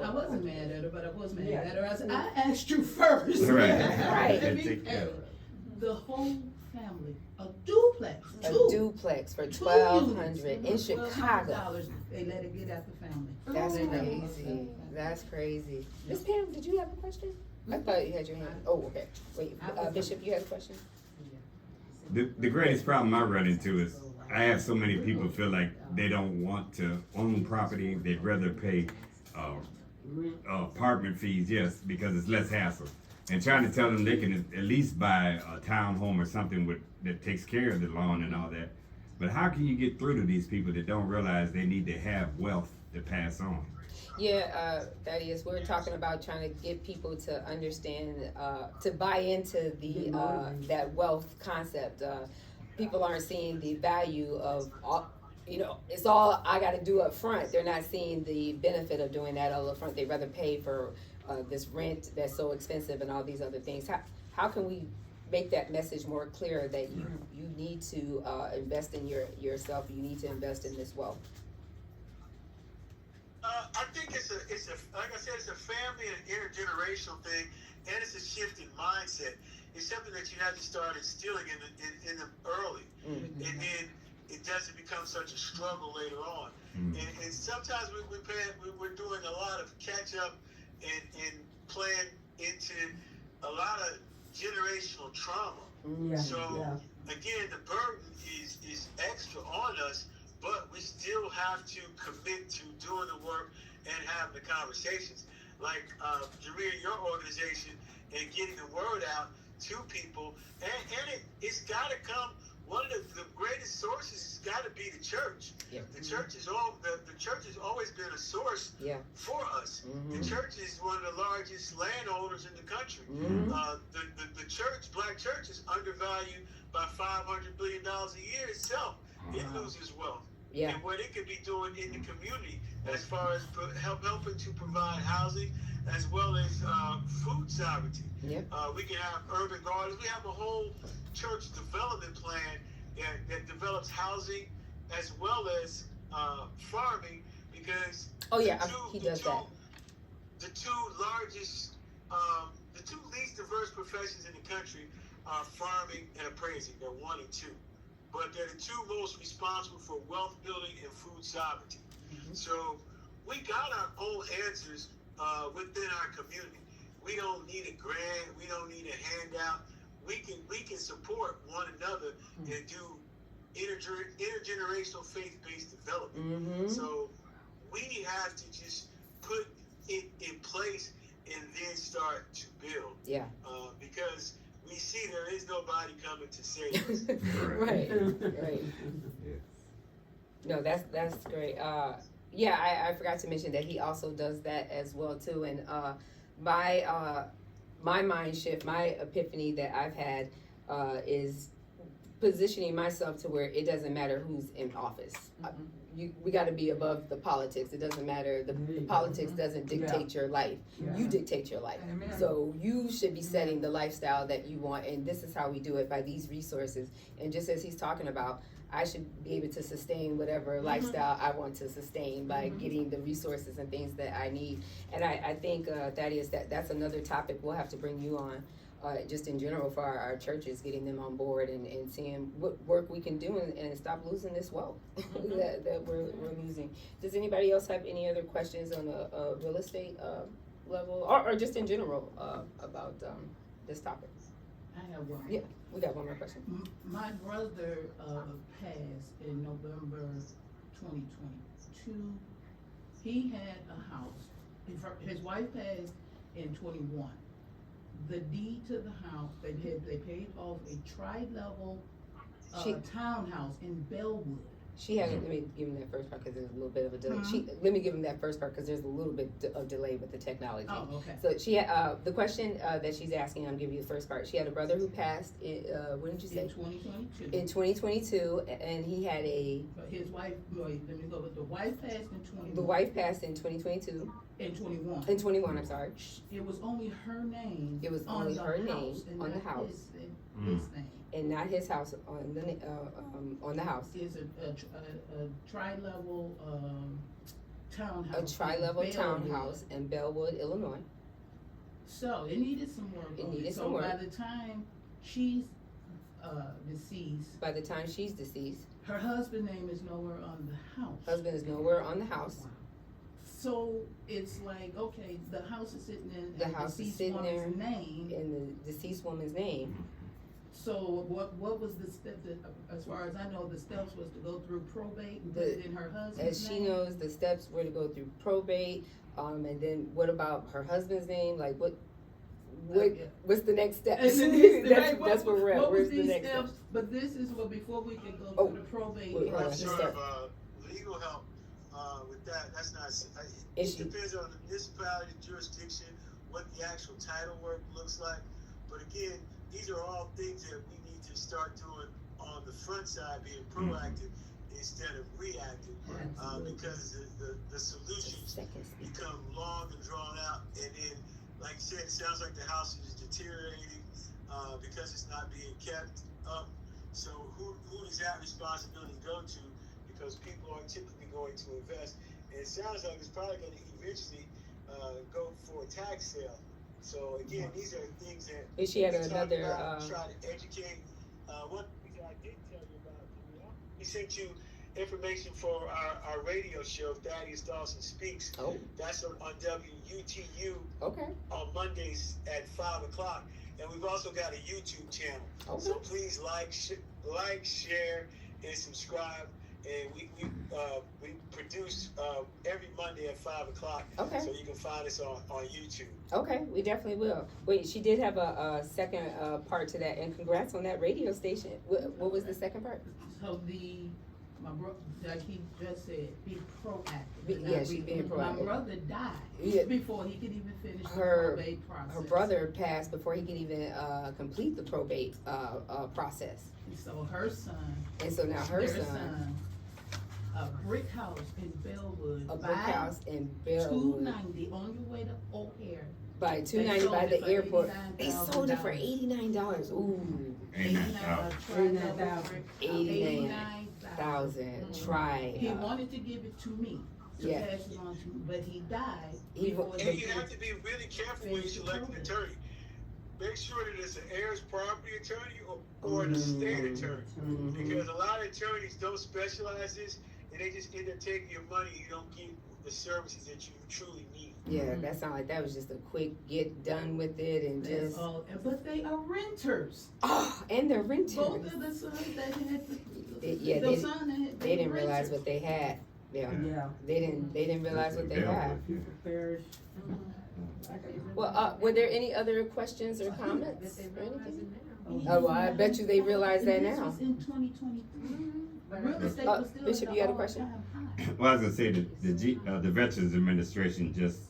H: I wasn't mad at her, but I was mad
C: Yeah.
H: at her. I said, I asked you first.
B: Right.
A: Right.
H: Let me
B: Take care
H: pay.
B: of it.
H: The whole family, a duplex,
A: A
H: two.
A: duplex for
H: Two
A: $1,200 in
H: units,
A: Chicago.
H: $1,200. They let it get out the family.
A: That's
H: They let it go.
A: crazy. That's crazy. Miss Pam, did you have a question? I thought you had your hand. Oh, okay. Wait, Bishop, you had a question?
B: The greatest problem I run into is I have so many people feel like they don't want to own property. They'd rather pay apartment fees, yes, because it's less hassle. And trying to tell them they can at least buy a townhome or something that takes care of the lawn and all that. But how can you get through to these people that don't realize they need to have wealth to pass on?
A: Yeah, Thaddeus, we're talking about trying to get people to understand, to buy into the that wealth concept. People aren't seeing the value of all, it's all I got to do up front. They're not seeing the benefit of doing that all up front. They rather pay for this rent that's so expensive and all these other things. How can we make that message more clear that you need to invest in yourself? You need to invest in this wealth.
E: I think it's a like I said, it's a family and intergenerational thing, and it's a shift in mindset. It's something that you have to start instilling in them early, and then it doesn't become such a struggle later on. And sometimes we're doing a lot of catch up and playing into a lot of generational trauma. Again, the burden is extra on us. But we still have to commit to doing the work and having the conversations. Like Jareer, your organization, and getting the word out to people. And it's got to come, one of the greatest sources has got to be the church.
A: Yeah.
E: The church is the church has always been a source for us. The church is one of the largest landowners in the country. The church, black church, is undervalued by $500 billion a year itself. It loses wealth.
A: Yeah.
E: And what it could be doing in the community as far as helping to provide housing as well as food sovereignty.
A: Yeah.
E: We can have urban gardens. We have a whole church development plan that develops housing as well as farming, because
A: he does that.
E: The two largest, the two least diverse professions in the country are farming and appraising. They're 1 and 2. but they're the two most responsible for wealth building and food sovereignty. So we got our own answers within our community. We don't need a grant. We don't need a handout. We can support one another and do intergenerational faith-based development. So we have to just put it in place and then start to build.
A: Yeah.
E: Because we see there is nobody coming to save us.
A: Right. No, that's great. Yeah, I forgot to mention that he also does that as well too. And my mind shift, my epiphany that I've had is positioning myself to where it doesn't matter who's in office. We got to be above the politics. It doesn't matter. The politics doesn't dictate your life. You dictate your life.
F: Amen.
A: So you should be setting the lifestyle that you want, and this is how we do it, by these resources. And just as he's talking about, I should be able to sustain whatever lifestyle I want to sustain by getting the resources and things that I need. And I think, Thaddeus, that's another topic we'll have to bring you on, just in general for our churches, getting them on board and seeing what work we can do and stop losing this wealth that we're losing. Does anybody else have any other questions on a real estate level or just in general about this topic?
H: I have one.
A: Yeah, we got one more question.
H: My brother passed in November 2022. He had a house. His wife passed in 21. The deed to the house, they paid off a tri-level townhouse in Bellwood.
A: She had, let me give him that first part because there's a little bit of a delay. Let me give him that first part because there's a little bit of delay with the technology.
H: Oh, okay.
A: So she had, the question that she's asking, I'm giving you the first part. She had a brother who passed, when did you say?
H: In 2022.
A: In 2022, and he had
H: But his wife, wait, let me go with the wife passed in 21.
A: the wife passed in 2022.
H: In 21.
A: In 21, I'm sorry.
H: It was only her name.
A: It was
H: on
A: only
H: the
A: her name
H: house and
A: on the
H: not
A: house.
H: His name.
A: And not his house on the house.
H: Is a tri-level townhouse.
A: A tri-level
H: in Bellwood.
A: townhouse in Bellwood, Illinois.
H: So it needed some work.
A: It
H: on
A: needed
H: so
A: some work.
H: by the time she's deceased,
A: By the time she's deceased,
H: her husband's name is nowhere on the house.
A: husband is nowhere on the house.
H: So it's like, okay, the house is sitting in
A: The house is
H: deceased
A: sitting
H: woman's
A: there
H: name.
A: in the deceased woman's name.
H: So what was the step that, as far as I know, the steps was to go through probate and put it in her husband's
A: As she
H: name?
A: knows, the steps were to go through probate, and then what about her husband's name? Like what's the next step?
H: And then
A: That's where we're at.
H: what was
A: Where's the
H: these
A: next
H: steps?
A: step?
H: But this is what, before we could go
A: Oh,
H: through the probate
A: wait, hold on.
H: process.
A: Just
E: Sort
A: step.
E: of legal help with that. That's not.
A: Is
E: It
A: she-
E: depends on the municipality, jurisdiction, what the actual title work looks like. But again, these are all things that we need to start doing on the front side, being proactive instead of reactive, because the solutions
A: Second speaker.
E: become long and drawn out, and then, like you said, it sounds like the house is deteriorating because it's not being kept up. So who does that responsibility go to? Because people are typically going to invest, and it sounds like it's probably going to eventually go for a tax sale. So again, these are things that
A: And she had
E: we talk
A: another.
E: about, try to educate. One thing I did tell you about, we sent you information for our radio show, Thaddeus Dawson Speaks.
A: Oh,
E: That's on WUTU
A: okay.
E: on Mondays at 5 o'clock. And we've also got a YouTube channel.
A: Okay.
E: So please like, share, and subscribe. And we produce every Monday at 5 o'clock.
A: Okay.
E: So you can find us on YouTube.
A: Okay, we definitely will. Wait, she did have a second part to that, and congrats on that radio station. What was the second part?
H: So my brother, like he just said, be proactive.
A: Yeah, she's being proactive.
H: My brother died
A: Yeah.
H: before he could even finish
A: Her-
H: the probate process.
A: Her brother passed before he could even complete the probate process,
H: And so her son,
A: and so now her
H: their
A: son,
H: a brick house in Bellwood.
A: a brick house in Bellwood,
H: $290 on your way to O'Hare.
A: by
H: They
A: $290
H: sold
A: by
H: it
A: the
H: for
A: airport. They sold it for
H: $89,000.
A: $89. Ooh,
H: $89,000.
A: $89,000. Try.
H: He wanted to give it to me, to
A: Yeah.
H: pass it on to me, but he died.
A: He-
H: before
E: And
H: the-
E: you have to be really careful when you select an attorney. make sure that it's an heirs property attorney or an estate attorney. Because a lot of attorneys don't specialize this, and they just end up taking your money. You don't get the services that you truly need.
A: Yeah, that sounded like that was just a quick get done with it and just.
H: But they are renters.
A: Oh, and they're renters.
H: Both of the sons that had
A: They didn't realize what they had. Yeah.
C: Yeah.
A: They didn't realize what they had.
C: Parish.
A: Well, were there any other questions or comments or anything? Oh, well, I bet you they realize that
H: This
A: now.
H: was in 2023. Real estate was still
A: Bishop,
H: at
A: you had a
H: an
A: question?
H: all-time high.
B: Well, I was gonna say that the Veterans Administration just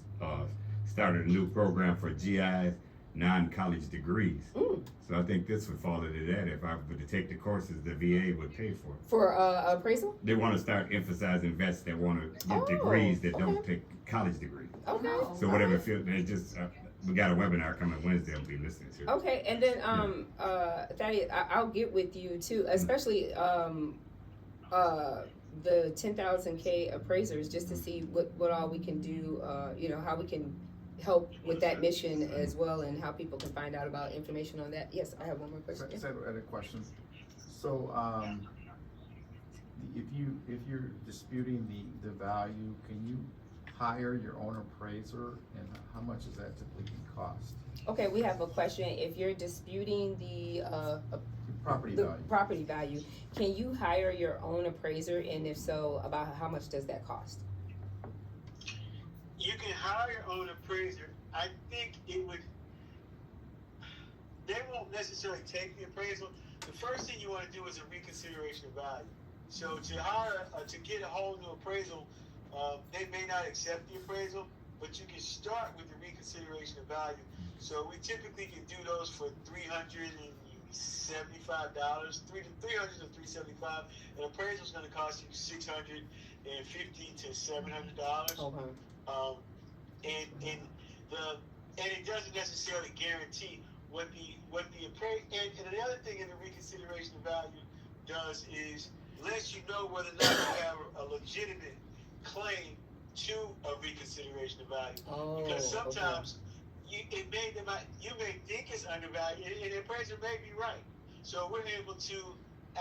B: started a new program for GIs, non-college degrees.
A: Mm.
B: So I think this would fall into that. If I were to take the courses, the VA would pay for it.
A: For appraisal?
B: They want to start emphasizing vets that want to get
A: Oh,
B: degrees that don't
A: okay.
B: take college degrees.
A: Okay.
B: So whatever field, they just we got a webinar coming Wednesday. I'll be listening to.
A: Okay, and then Thaddeus, I'll get with you too, especially the 10,000K appraisers, just to see what all we can do. You know, how we can help with that mission as well, and how people can find out about information on that. Yes, I have one more question.
G: So I had a question. So, if you're disputing the value, can you hire your own appraiser, and how much does that typically cost?
A: Okay, we have a question. If you're disputing the
G: Property value.
A: property value, can you hire your own appraiser, and if so, about how much does that cost?
E: You can hire your own appraiser. I think it would. They won't necessarily take the appraisal. The first thing you want to do is a reconsideration of value. So to hire, to get a whole new appraisal, they may not accept the appraisal, but you can start with the reconsideration of value. So we typically can do those for $375, $300 to $375. An appraisal is going to cost you $650 to $700.
A: Okay.
E: And it doesn't necessarily guarantee what the appraisal. And the other thing in the reconsideration of value does is lets you know whether or not you have a legitimate claim to a reconsideration of value.
A: Oh,
E: Because sometimes you may think it's undervalued, and the appraiser may be right. So we're able to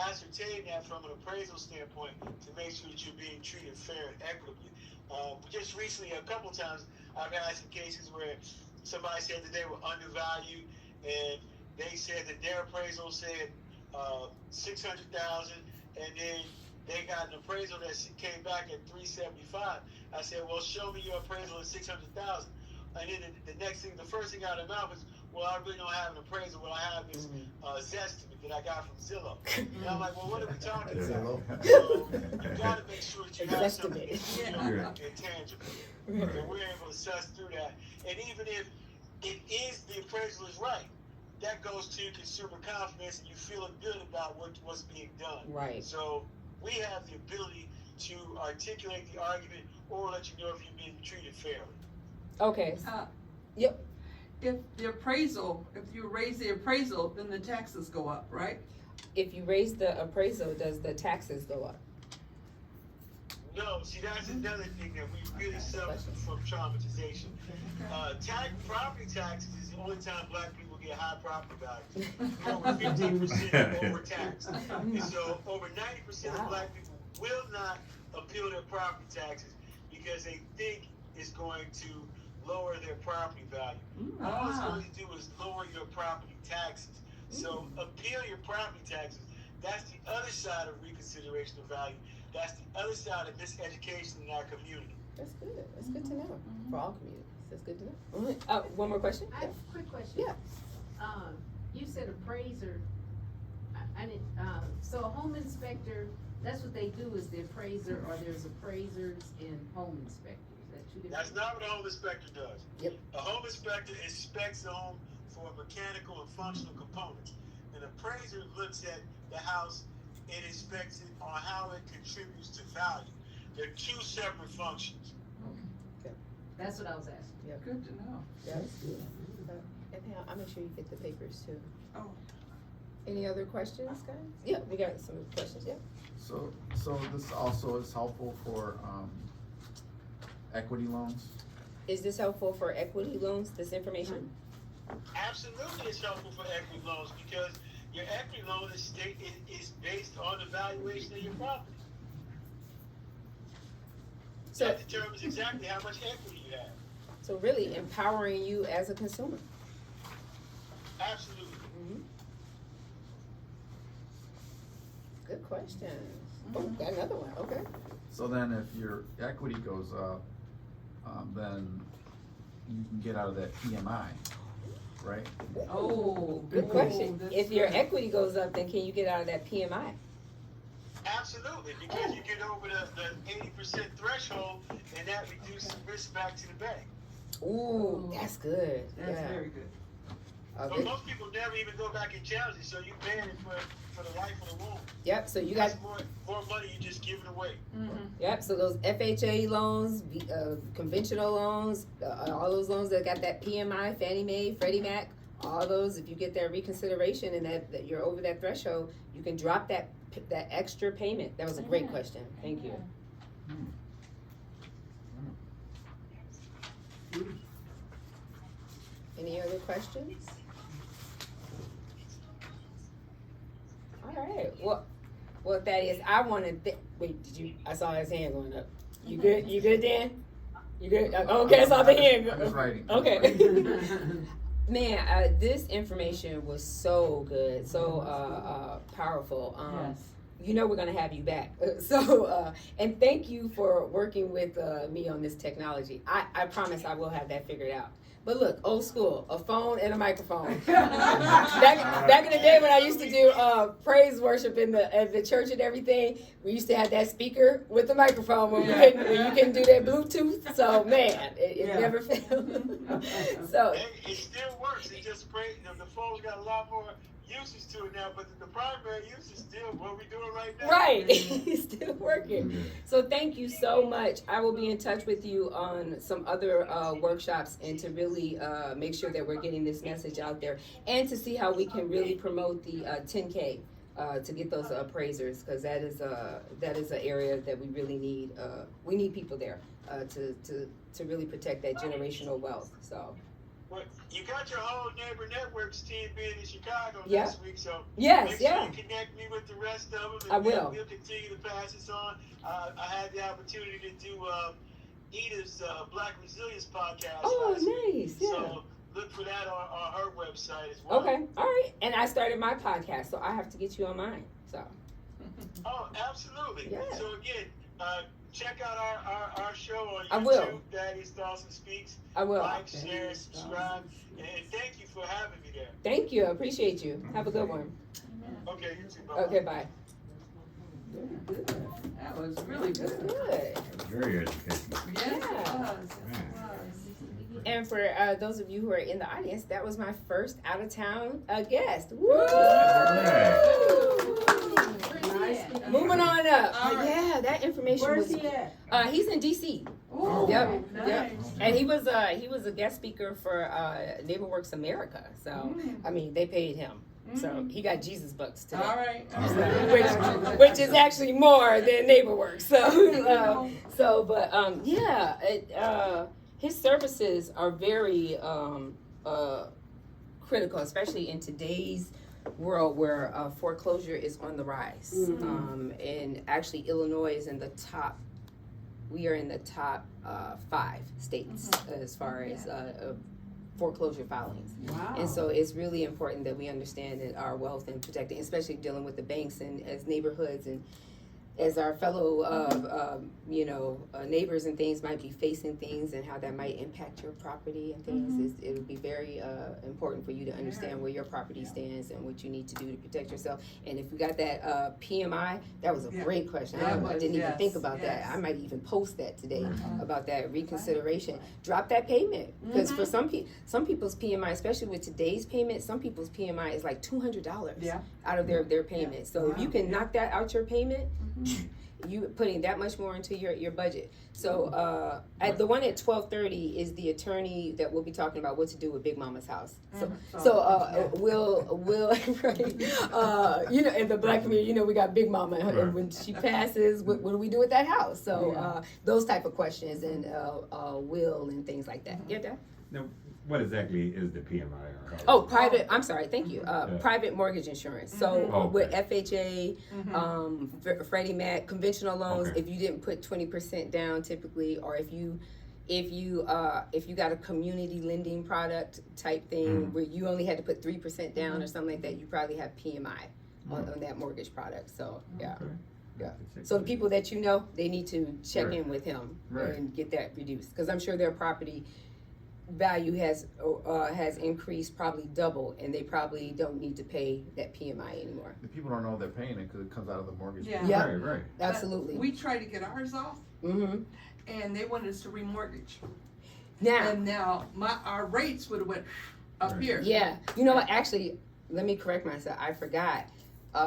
E: ascertain that from an appraisal standpoint to make sure that you're being treated fair and equitably. Just recently, a couple times, I've had some cases where somebody said that they were undervalued, and they said that their appraisal said $600,000, and then they got an appraisal that came back at $375. I said, well, show me your appraisal at $600,000. And then the first thing out of their mouth is, well, I really don't have an appraisal. What I have is Zestimate that I got from Zillow. And I'm like, well, what are we talking about? So you got to make sure that you have something intangible. And we're able to suss through that. And even if it is, the appraisal is right, that goes to your consumer confidence, and you feeling good about what's being done.
A: Right.
E: So we have the ability to articulate the argument or let you know if you're being treated fairly.
A: Okay. Yep.
F: If the appraisal, if you raise the appraisal, then the taxes go up, right?
A: If you raise the appraisal, does the taxes go up?
E: No, see, that's another thing that we really suffer from traumatization. Property taxes is the only time black people get high property values. Over 15% overtaxed. And so over 90% of black people will not appeal their property taxes because they think it's going to lower their property value. All it's going to do is lower your property taxes. So appeal your property taxes. That's the other side of reconsideration of value. That's the other side of miseducation in our community.
A: That's good. That's good to know for all communities. That's good to know. One more question?
I: I have a quick question.
A: Yeah.
I: You said appraiser. I didn't. So a home inspector, that's what they do, is the appraiser, or there's appraisers and home inspectors. That's two different.
E: That's not what a home inspector does.
A: Yep.
E: A home inspector inspects the home for mechanical and functional components. An appraiser looks at the house and inspects it on how it contributes to value. They're two separate functions.
A: Okay.
I: That's what I was asking.
A: Yeah.
F: Good to know.
A: That's good. And now I'll make sure you get the papers too.
F: Oh.
A: Any other questions, guys? Yeah, we got some questions. Yeah.
G: So this also is helpful for equity loans?
A: Is this helpful for equity loans? This information?
E: Absolutely, it's helpful for equity loans because your equity loan is based on the valuation of your property.
A: So,
E: That determines exactly how much equity you have.
A: so really empowering you as a consumer.
E: Absolutely.
A: Good question. Oh, got another one. Okay.
G: So then if your equity goes up, then you can get out of that PMI, right?
F: Oh,
A: Good question.
F: that's
A: If your
F: good.
A: equity goes up, then can you get out of that PMI?
E: Absolutely, because you get over the 80% threshold, and that reduces risk back to the bank.
A: Ooh, that's good.
F: That's
A: Yeah.
F: very good.
E: But
A: Okay.
E: most people never even go back and challenge it, so you ban it for the life of the loan.
A: Yep. So you got.
E: That's more money you just give it away.
A: Yep. So those FHA loans, conventional loans, all those loans that got that PMI, Fannie Mae, Freddie Mac, all those. If you get that reconsideration and that you're over that threshold, you can drop that extra payment. That was a great question. Thank you. Any other questions? All right. Well, Thaddeus, I want to. Wait, did you? I saw his hand going up. You good? You good, Dan? You good? Okay, I saw the hand.
G: I'm just writing.
A: Okay. Man, this information was so good, so powerful.
F: Yes.
A: You know we're gonna have you back. So, and thank you for working with me on this technology. I promise I will have that figured out. But look, old school, a phone and a microphone. back in the day when I used to do praise worship at the church and everything, we used to have that speaker with the microphone when you can do that Bluetooth. So man, it never failed. So
E: It still works. It just the phone's got a lot more uses to it now, but the primary use is still what we're doing right now.
A: right, it's still working. So thank you so much. I will be in touch with you on some other workshops and to really make sure that we're getting this message out there and to see how we can really promote the 10K to get those appraisers, because that is an area that we really need. We need people there to really protect that generational wealth. So.
E: Well, you got your whole neighbor networks team being in Chicago
A: Yeah.
E: next week, so
A: Yes,
E: make sure
A: yeah.
E: you connect me with the rest of them. And
A: I will.
E: We'll continue to pass this on. I had the opportunity to do Edith's Black Resilience podcast.
A: Oh,
E: last week.
A: nice. Yeah.
E: So look for that on her website as well.
A: Okay. All right. And I started my podcast, so I have to get you on mine. So.
E: Oh, absolutely.
A: Yeah.
E: So again, check out our show on YouTube.
A: I will.
E: Thaddeus Dawson Speaks.
A: I will.
E: Like, share, subscribe, and thank you for having me there.
A: Thank you. I appreciate you. Have a good one.
E: Okay, you too. Bye.
A: Okay, bye.
F: Good. That was really
A: That's
F: good.
A: good.
B: Very educational.
F: Yes, it
A: Yeah.
F: was. It was.
A: And for those of you who are in the audience, that was my first out of town guest. Woo! Moving on up.
F: All right.
A: Yeah, that information
C: Where's
A: was.
C: he at?
A: He's in DC.
F: Oh,
A: Yep,
F: nice.
A: yep. And he was a guest speaker for NeighborWorks America. So I mean, they paid him. So he got Jesus bucks today.
F: All right.
A: Which is actually more than NeighborWorks. So, but yeah, his services are very critical, especially in today's world where foreclosure is on the rise. And actually, Illinois is in the top. We are in the top 5 states as far as foreclosure filings.
F: Wow.
A: And so it's really important that we understand that our wealth and protecting, especially dealing with the banks and as neighborhoods and as our fellow, neighbors and things might be facing things and how that might impact your property and things. It would be very important for you to understand where your property stands and what you need to do to protect yourself. And if we got that PMI, that was a great question. I didn't even think about that. I might even post that today about that reconsideration. Drop that payment, because for some people's PMI, especially with today's payment, some people's PMI is like $200 out of their payment. So if you can knock that out your payment, you putting that much more into your budget. So at the one at 12:30 is the attorney that we'll be talking about what to do with Big Mama's house. We'll right, in the Black community, we got Big Mama, and when she passes, what do we do with that house? So those type of questions and will and things like that. Yeah, Dad?
B: Now, what exactly is the PMI?
A: Oh, private, I'm sorry, thank you,
B: Yeah.
A: private mortgage insurance. So
B: Mhm.
A: with
B: Okay.
A: FHA, Freddie Mac, conventional loans,
B: Okay.
A: if you didn't put 20% down typically, or if you got a community lending product type thing
B: Mhm.
A: where you only had to put 3% down or something like that, you probably have PMI on that mortgage product, so, yeah.
B: Okay.
A: Yeah. So the people that you know, they need to check
B: Right.
A: in with him
B: Right.
A: and get that reduced, because I'm sure their property value has increased probably double, and they probably don't need to pay that PMI anymore.
G: The people don't know they're paying it because it comes out of the mortgage.
F: Yeah.
A: Yeah.
B: Right, right.
A: Absolutely.
F: We tried to get ours off,
A: Mm-hmm.
F: and they wanted us to remortgage.
A: Now,
F: And now our rates would have went up
B: Right.
F: here.
A: yeah, you know what? Actually, let me correct myself. I forgot.
F: We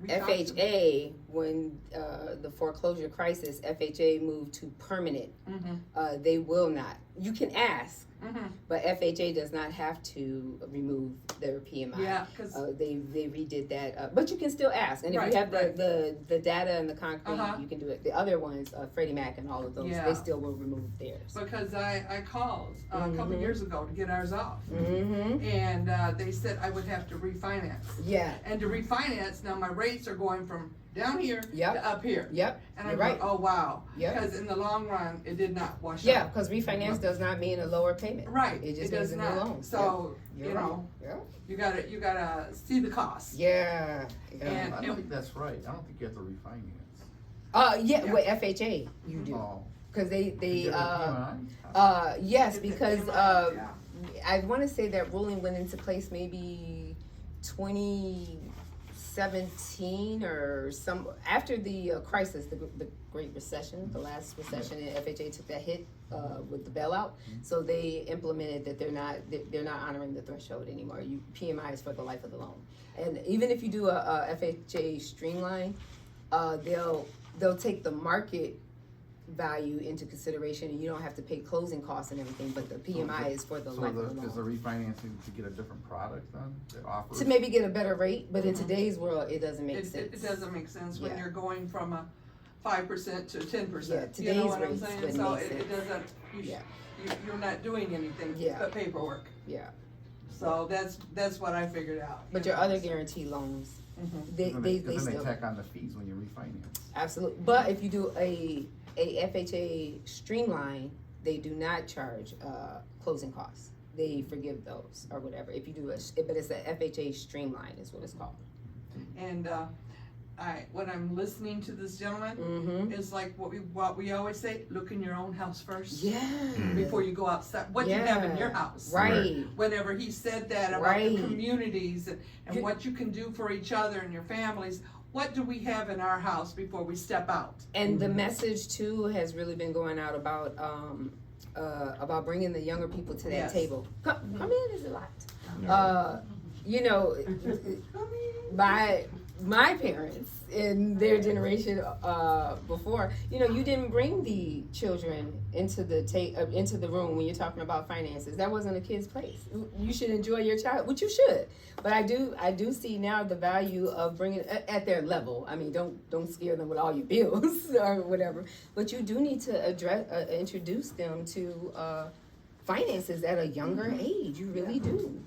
F: talked
A: FHA, when the foreclosure crisis, FHA moved to permanent.
F: Mhm.
A: They will not. You can ask,
F: Mhm.
A: but FHA does not have to remove their PMI.
F: Yeah, 'cause-
A: They redid that, but you can still ask, and if
F: Right,
A: you have
F: right.
A: the data and the concrete,
F: Uh-huh.
A: you can do it. The other ones, Freddie Mac and all of those,
F: Yeah.
A: they still will remove theirs.
F: Because I called a couple
A: Mhm.
F: years ago to get ours off,
A: Mm-hmm.
F: and they said I would have to refinance.
A: Yeah.
F: And to refinance, now my rates are going from down here
A: Yep.
F: to up here.
A: Yep.
F: And
A: You're
F: I'm
A: right.
F: like, oh wow.
A: Yep.
F: Because in the long run, it did not wash
A: Yeah,
F: out.
A: because refinance does not mean a lower payment.
F: Right.
A: It just
F: does
A: means a new
F: not.
A: loan.
F: So
A: You're
F: you
A: right.
F: know,
A: Yeah.
F: you gotta see the cost.
A: Yeah.
F: And-
G: I don't think that's right. I don't think you have to refinance.
A: Yeah,
F: Yeah.
A: with FHA you do,
G: Oh,
A: because they
G: you get a
A: yes,
F: It's a
A: because
F: PMI, yeah.
A: I want to say that ruling went into place maybe 2017 or some after the crisis, the Great Recession, the last recession, and FHA took that hit with the bailout. So they implemented that they're not honoring the threshold anymore. PMI is for the life of the loan, and even if you do a FHA streamline, they'll take the market value into consideration, and you don't have to pay closing costs and everything, but the PMI is for the
G: So
A: life of the
G: is the
A: loan.
G: refinancing to get a different product then that offers?
A: To maybe get a better rate, but in today's world, it doesn't make
F: It
A: sense.
F: doesn't make sense when
A: Yeah.
F: you're going from a 5% to 10%.
A: Yeah,
F: You know
A: today's
F: what I'm
A: rates
F: saying?
A: wouldn't
F: So
A: make
F: it
A: sense.
F: doesn't,
A: Yeah.
F: you're not doing anything
A: Yeah.
F: but paperwork.
A: Yeah,
F: So that's what I figured out.
A: but
F: you
A: your
F: know.
A: other guarantee loans,
F: Mhm.
A: they
G: Then they
A: still,
G: tack on the fees when you refinance.
A: absolutely, but if you do a FHA streamline, they do not charge, closing costs. They forgive those or whatever, if you do but it's a FHA streamline is what it's called.
F: And when I'm listening to this gentleman,
A: Mm-hmm,
F: it's like what we always say, look in your own house first.
A: yeah.
F: Before you go outside, what you have in
A: Yeah.
F: your house.
A: Right,
F: Whenever he said that about
A: Right.
F: the communities and
A: You-
F: what you can do for each other and your families, what do we have in our house before we step out?
A: and the message too has really been going out about bringing the younger people to that
F: Yes.
A: table. Come in, is a lot. You know, my parents in their generation before, you know, you didn't bring the children into the room when you're talking about finances. That wasn't a kid's place. You should enjoy your child, which you should. But I do see now the value of bringing at their level. I mean, don't scare them with all your bills or whatever. But you do need to introduce them to finances at a younger age. You really do.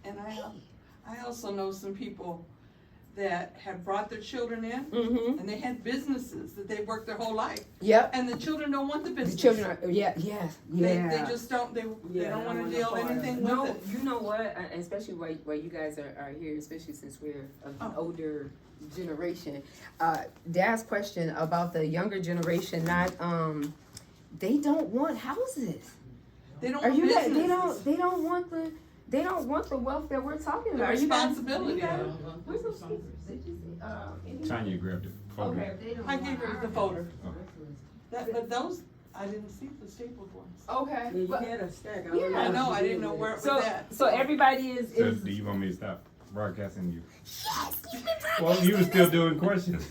F: And I also know some people that have brought their children in
A: Mm-hmm.
F: and they had businesses that they worked their whole life.
A: Yep.
F: And the children don't want the business.
A: The children are, yeah.
F: They just don't, they don't want to deal anything with
A: No,
F: it.
A: you know what? Especially where you guys are here, especially since we're of an older generation. Dad's question about the younger generation, not they don't want houses.
F: They don't
A: Are
F: want
A: you guys?
F: businesses.
A: They don't want the wealth that we're talking
F: The
A: about. Are you guys-
F: responsibility.
A: you guys- Where's those speakers? Did you see?
B: Tanya grabbed it. Folder.
A: Okay.
I: They don't
F: I
I: want
F: gave her
I: our
F: the folder.
I: houses.
F: But those, I didn't see the stapled ones.
A: Okay.
C: Yeah, you
A: But-
C: had a stack.
A: Yeah.
F: I know, I didn't know where it was
A: so
F: at.
A: so everybody is
B: So
A: is
B: do you want me to stop broadcasting you?
A: yes. You can
B: Well, you were still doing questions.